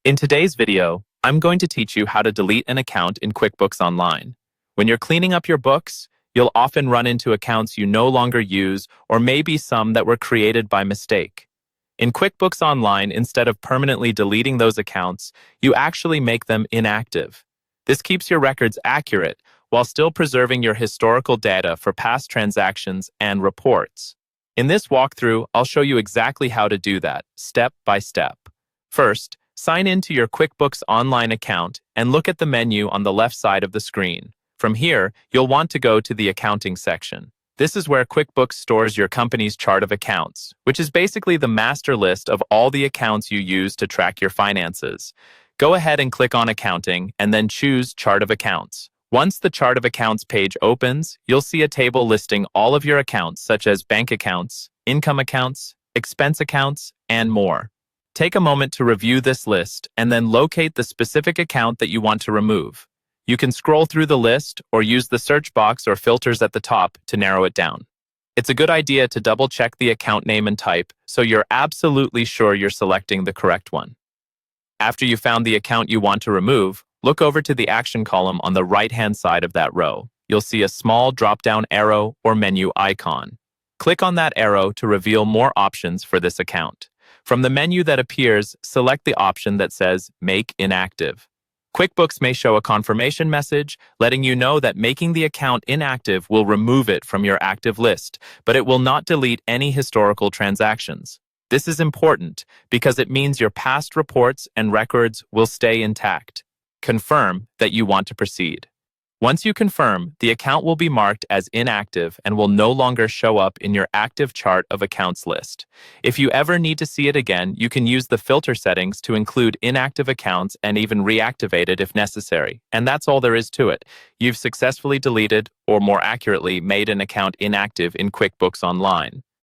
In today's video, I'm going to teach you how to delete an account in QuickBooks Online. When you're cleaning up your books, you'll often run into accounts you no longer use or maybe some that were created by mistake. In QuickBooks Online, instead of permanently deleting those accounts, you actually make them inactive. This keeps your records accurate while still preserving your historical data for past transactions and reports. In this walkthrough, I'll show you exactly how to do that, step by step. First, sign in to your QuickBooks Online account and look at the menu on the left side of the screen. From here, you'll want to go to the Accounting section. This is where QuickBooks stores your company's chart of accounts, which is basically the master list of all the accounts you use to track your finances. Go ahead and click on Accounting and then choose Chart of Accounts. Once the Chart of Accounts page opens, you'll see a table listing all of your accounts such as bank accounts, income accounts, expense accounts, and more. Take a moment to review this list and then locate the specific account that you want to remove. You can scroll through the list or use the search box or filters at the top to narrow it down. It's a good idea to double-check the account name and type so you're absolutely sure you're selecting the correct one. After you found the account you want to remove, look over to the Action column on the right-hand side of that row. You'll see a small drop-down arrow or menu icon. Click on that arrow to reveal more options for this account. From the menu that appears, select the option that says Make Inactive. QuickBooks may show a confirmation message letting you know that making the account inactive will remove it from your active list, but it will not delete any historical transactions. This is important because it means your past reports and records will stay intact. Confirm that you want to proceed. Once you confirm, the account will be marked as inactive and will no longer show up in your active chart of accounts list. If you ever need to see it again, you can use the filter settings to include inactive accounts and even reactivate it if necessary. And that's all there is to it. You've successfully deleted, or more accurately, made an account inactive in QuickBooks Online.